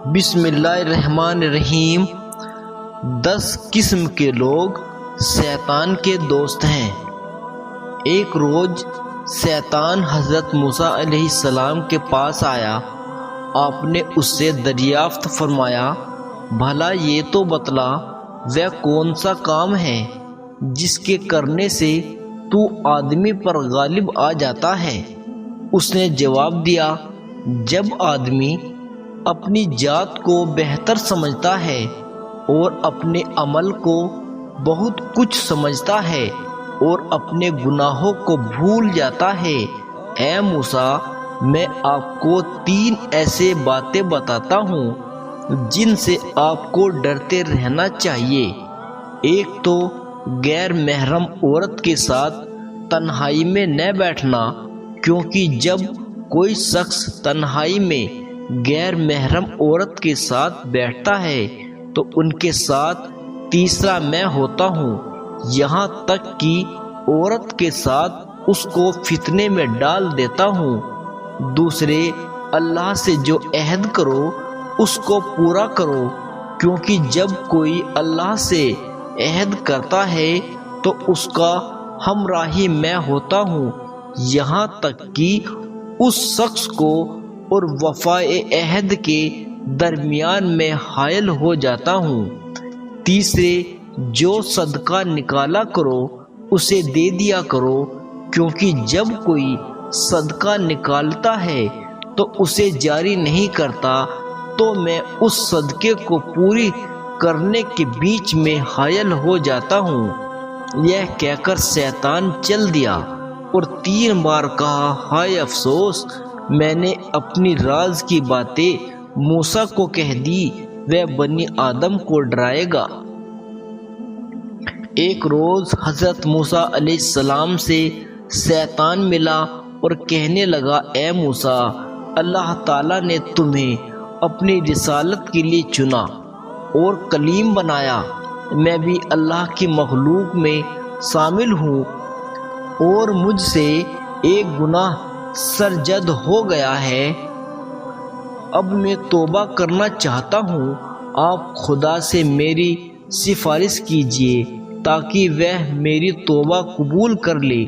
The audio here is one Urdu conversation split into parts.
بسم اللہ الرحمن الرحیم۔ 10 قسم کے لوگ شیطان کے دوست ہیں۔ ایک روز شیطان حضرت موسیٰ علیہ السلام کے پاس آیا۔ آپ نے اس سے دریافت فرمایا، بھلا یہ تو بتلا وہ کون سا کام ہے جس کے کرنے سے تو آدمی پر غالب آ جاتا ہے؟ اس نے جواب دیا، جب آدمی اپنی ذات کو بہتر سمجھتا ہے اور اپنے عمل کو بہت کچھ سمجھتا ہے اور اپنے گناہوں کو بھول جاتا ہے۔ اے موسیٰ، میں آپ کو 3 ایسے باتیں بتاتا ہوں جن سے آپ کو ڈرتے رہنا چاہیے۔ ایک تو غیر محرم عورت کے ساتھ تنہائی میں نہ بیٹھنا، کیونکہ جب کوئی شخص تنہائی میں غیر محرم عورت کے ساتھ بیٹھتا ہے تو ان کے ساتھ تیسرا میں ہوتا ہوں، یہاں تک کہ عورت کے ساتھ اس کو فتنے میں ڈال دیتا ہوں۔ دوسرے، اللہ سے جو عہد کرو اس کو پورا کرو، کیونکہ جب کوئی اللہ سے عہد کرتا ہے تو اس کا ہمراہی میں ہوتا ہوں، یہاں تک کہ اس شخص کو اور وفائے عہد کے درمیان میں حائل ہو جاتا ہوں۔ تیسرے، جو صدقہ نکالا کرو اسے دے دیا کرو، کیونکہ جب کوئی صدقہ نکالتا ہے تو اسے جاری نہیں کرتا تو میں اس صدقے کو پوری کرنے کے بیچ میں حائل ہو جاتا ہوں۔ یہ کہہ کر شیطان چل دیا اور 3 بار کہا، ہائے افسوس، میں نے اپنی راز کی باتیں موسیٰ کو کہہ دی، وہ بنی آدم کو ڈرائے گا۔ ایک روز حضرت موسیٰ علیہ السلام سے شیطان ملا اور کہنے لگا، اے موسیٰ، اللہ تعالیٰ نے تمہیں اپنی رسالت کے لیے چنا اور کلیم بنایا۔ میں بھی اللہ کی مخلوق میں شامل ہوں اور مجھ سے ایک گناہ سرزد ہو گیا ہے۔ اب میں توبہ کرنا چاہتا ہوں، آپ خدا سے میری سفارش کیجیے تاکہ وہ میری توبہ قبول کر لے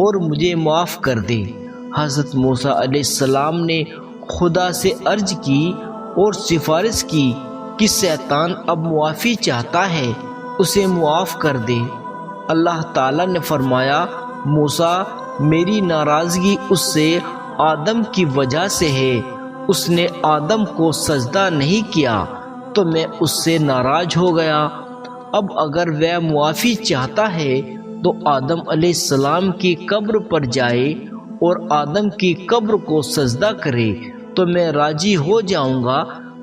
اور مجھے معاف کر دے۔ حضرت موسیٰ علیہ السلام نے خدا سے عرض کی اور سفارش کی کہ شیطان اب معافی چاہتا ہے، اسے معاف کر دے۔ اللہ تعالیٰ نے فرمایا، موسیٰ، میری ناراضگی اس سے آدم کی وجہ سے ہے، اس نے آدم کو سجدہ نہیں کیا تو میں اس سے ناراض ہو گیا۔ اب اگر وہ معافی چاہتا ہے تو آدم علیہ السلام کی قبر پر جائے اور آدم کی قبر کو سجدہ کرے تو میں راضی ہو جاؤں گا۔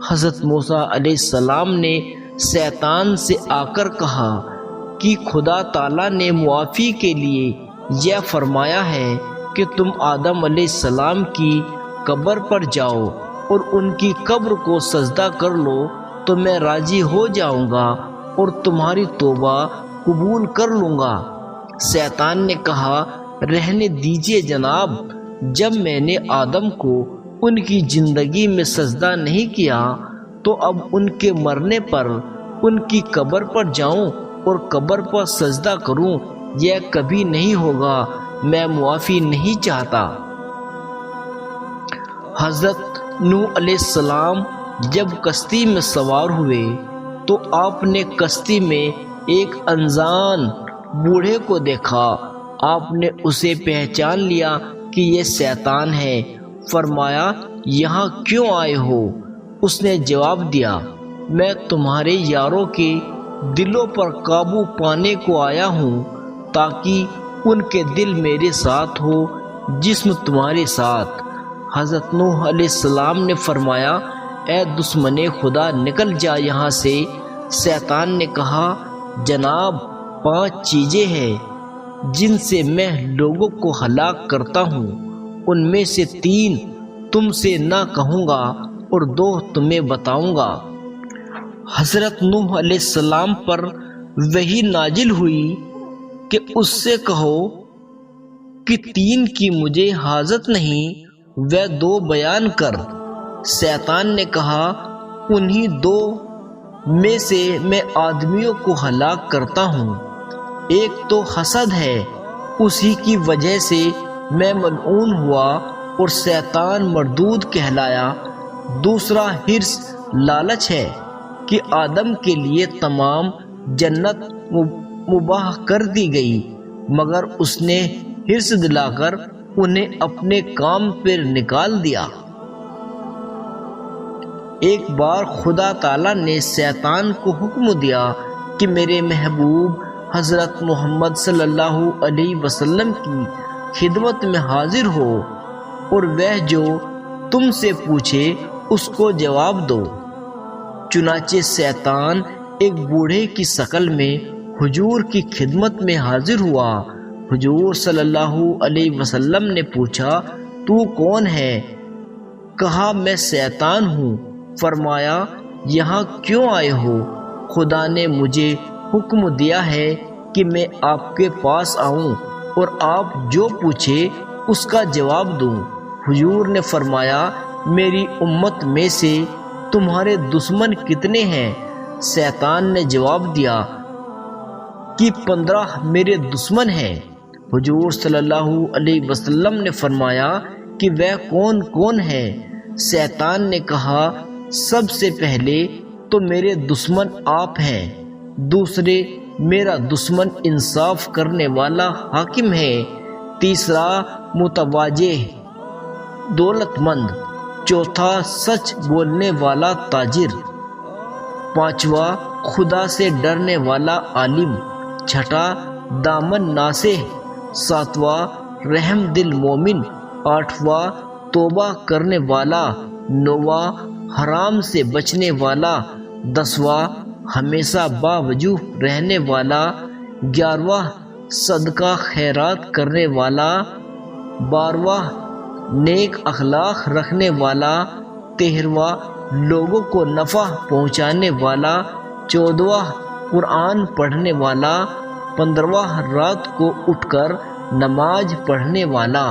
حضرت موسیٰ علیہ السلام نے شیطان سے آ کر کہا کہ خدا تعالیٰ نے معافی کے لیے یہ فرمایا ہے کہ تم آدم علیہ السلام کی قبر پر جاؤ اور ان کی قبر کو سجدہ کر لو تو میں راضی ہو جاؤں گا اور تمہاری توبہ قبول کر لوں گا۔ شیطان نے کہا، رہنے دیجئے جناب، جب میں نے آدم کو ان کی زندگی میں سجدہ نہیں کیا تو اب ان کے مرنے پر ان کی قبر پر جاؤں اور قبر پر سجدہ کروں، یہ کبھی نہیں ہوگا، میں معافی نہیں چاہتا۔ حضرت نوح علیہ السلام جب کشتی میں سوار ہوئے تو آپ نے کشتی میں ایک انجان بوڑھے کو دیکھا۔ آپ نے اسے پہچان لیا کہ یہ شیطان ہے۔ فرمایا، یہاں کیوں آئے ہو؟ اس نے جواب دیا، میں تمہارے یاروں کے دلوں پر قابو پانے کو آیا ہوں تاکہ ان کے دل میرے ساتھ ہو، جسم تمہارے ساتھ۔ حضرت نوح علیہ السلام نے فرمایا، اے دشمن خدا، نکل جا یہاں سے۔ شیطان نے کہا، جناب، 5 چیزیں ہیں جن سے میں لوگوں کو ہلاک کرتا ہوں، ان میں سے 3 تم سے نہ کہوں گا اور 2 تمہیں بتاؤں گا۔ حضرت نوح علیہ السلام پر وحی نازل ہوئی کہ اس سے کہو کہ 3 کی مجھے حاجت نہیں، وہ 2 بیان کر۔ شیطان نے کہا، انہی دو میں سے میں آدمیوں کو ہلاک کرتا ہوں۔ ایک تو حسد ہے، اسی کی وجہ سے میں ملعون ہوا اور شیطان مردود کہلایا۔ دوسرا حرص لالچ ہے کہ آدم کے لیے تمام جنت مباح کر دی گئی، مگر اس نے حرص دلا کر انہیں اپنے کام پر نکال دیا۔ ایک بار خدا تعالیٰ نے شیطان کو حکم دیا کہ میرے محبوب حضرت محمد صلی اللہ علیہ وسلم کی خدمت میں حاضر ہو اور وہ جو تم سے پوچھے اس کو جواب دو۔ چنانچہ شیطان ایک بوڑھے کی شکل میں حضور کی خدمت میں حاضر ہوا۔ حضور صلی اللہ علیہ وسلم نے پوچھا، تو کون ہے؟ کہا، میں شیطان ہوں۔ فرمایا، یہاں کیوں آئے ہو؟ خدا نے مجھے حکم دیا ہے کہ میں آپ کے پاس آؤں اور آپ جو پوچھے اس کا جواب دوں۔ حضور نے فرمایا، میری امت میں سے تمہارے دشمن کتنے ہیں؟ شیطان نے جواب دیا کہ 15 میرے دشمن ہیں۔ حضور صلی اللہ علیہ وسلم نے فرمایا کہ وہ کون کون ہیں؟ شیطان نے کہا، سب سے پہلے تو میرے دشمن آپ ہیں، دوسرے میرا دشمن انصاف کرنے والا حاکم ہے، تیسرا متواضع دولت مند، چوتھا سچ بولنے والا تاجر، پانچواں خدا سے ڈرنے والا عالم، چھٹا دامن ناصح، ساتواں رحم دل مومن، آٹھواں توبہ کرنے والا، نواں حرام سے بچنے والا، دسواں ہمیشہ باوجو رہنے والا، گیارہواں صدقہ خیرات کرنے والا، بارہواں نیک اخلاق رکھنے والا، تیرہواں لوگوں کو نفع پہنچانے والا، چودہواں قرآن پڑھنے والا، پندرہواں رات کو اٹھ کر نماز پڑھنے والا۔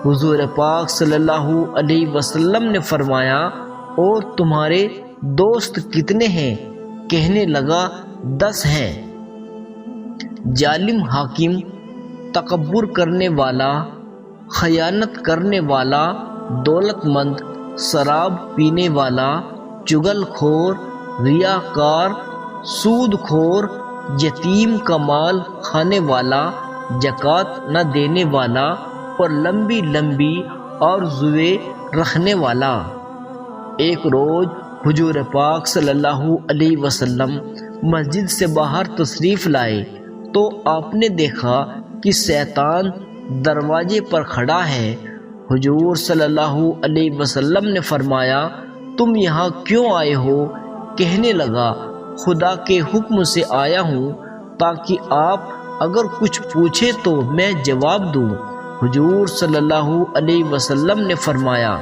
حضور پاک صلی اللہ علیہ وسلم نے فرمایا، اور تمہارے دوست کتنے ہیں؟ کہنے لگا، 10 ہیں۔ ظالم حاکم، تکبر کرنے والا، خیانت کرنے والا، دولت مند، شراب پینے والا، چغل خور، ریاکار، سود خور، یتیم کا مال کھانے والا، زکوٰۃ نہ دینے والا اور لمبی لمبی آرزوئیں رکھنے والا۔ ایک روز حضور پاک صلی اللہ علیہ وسلم مسجد سے باہر تشریف لائے تو آپ نے دیکھا کہ شیطان دروازے پر کھڑا ہے۔ حضور صلی اللہ علیہ وسلم نے فرمایا، تم یہاں کیوں آئے ہو؟ کہنے لگا، خدا کے حکم سے آیا ہوں تاکہ آپ اگر کچھ پوچھے تو میں جواب دوں۔ حضور صلی اللہ علیہ وسلم نے فرمایا،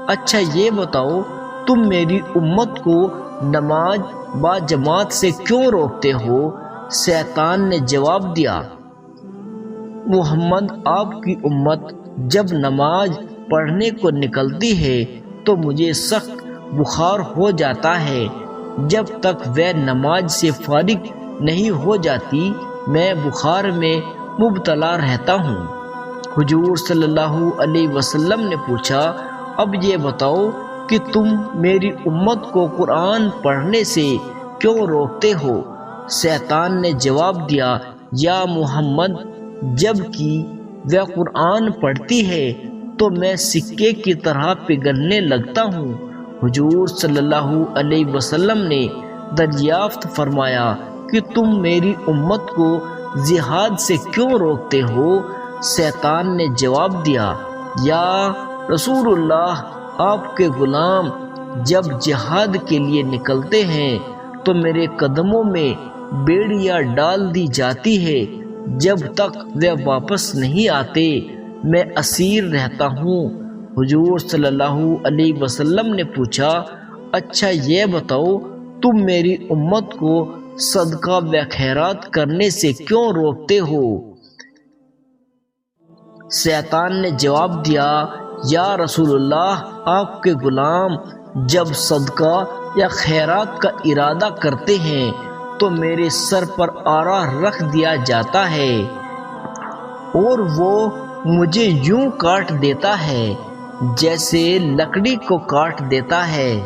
اچھا یہ بتاؤ، تم میری امت کو نماز با جماعت سے کیوں روکتے ہو؟ شیطان نے جواب دیا، محمد، آپ کی امت جب نماز پڑھنے کو نکلتی ہے تو مجھے سخت بخار ہو جاتا ہے۔ جب تک وہ نماز سے فارغ نہیں ہو جاتی میں بخار میں مبتلا رہتا ہوں۔ حضور صلی اللہ علیہ وسلم نے پوچھا، اب یہ بتاؤ کہ تم میری امت کو قرآن پڑھنے سے کیوں روکتے ہو؟ شیطان نے جواب دیا، یا محمد، جب کہ وہ قرآن پڑھتی ہے تو میں سکے کی طرح پگھلنے لگتا ہوں۔ حضور صلی اللہ علیہ وسلم نے دریافت فرمایا کہ تم میری امت کو جہاد سے کیوں روکتے ہو؟ شیطان نے جواب دیا، یا رسول اللہ، آپ کے غلام جب جہاد کے لیے نکلتے ہیں تو میرے قدموں میں بیڑیاں ڈال دی جاتی ہے، جب تک وہ واپس نہیں آتے میں اسیر رہتا ہوں۔ حضور صلی اللہ علیہ وسلم نے پوچھا، اچھا یہ بتاؤ، تم میری امت کو صدقہ و خیرات کرنے سے کیوں روکتے ہو؟ شیطان نے جواب دیا، یا رسول اللہ، آپ کے غلام جب صدقہ یا خیرات کا ارادہ کرتے ہیں تو میرے سر پر آرا رکھ دیا جاتا ہے اور وہ مجھے یوں کاٹ دیتا ہے جیسے لکڑی کو کاٹ دیتا ہے۔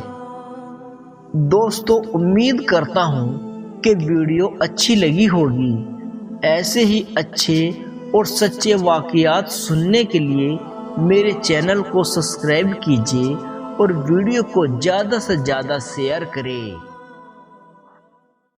دوستو، امید کرتا ہوں کہ ویڈیو اچھی لگی ہوگی۔ ایسے ہی اچھے اور سچے واقعات سننے کے لیے میرے چینل کو سبسکرائب کیجیے اور ویڈیو کو زیادہ سے زیادہ شیئر کریں۔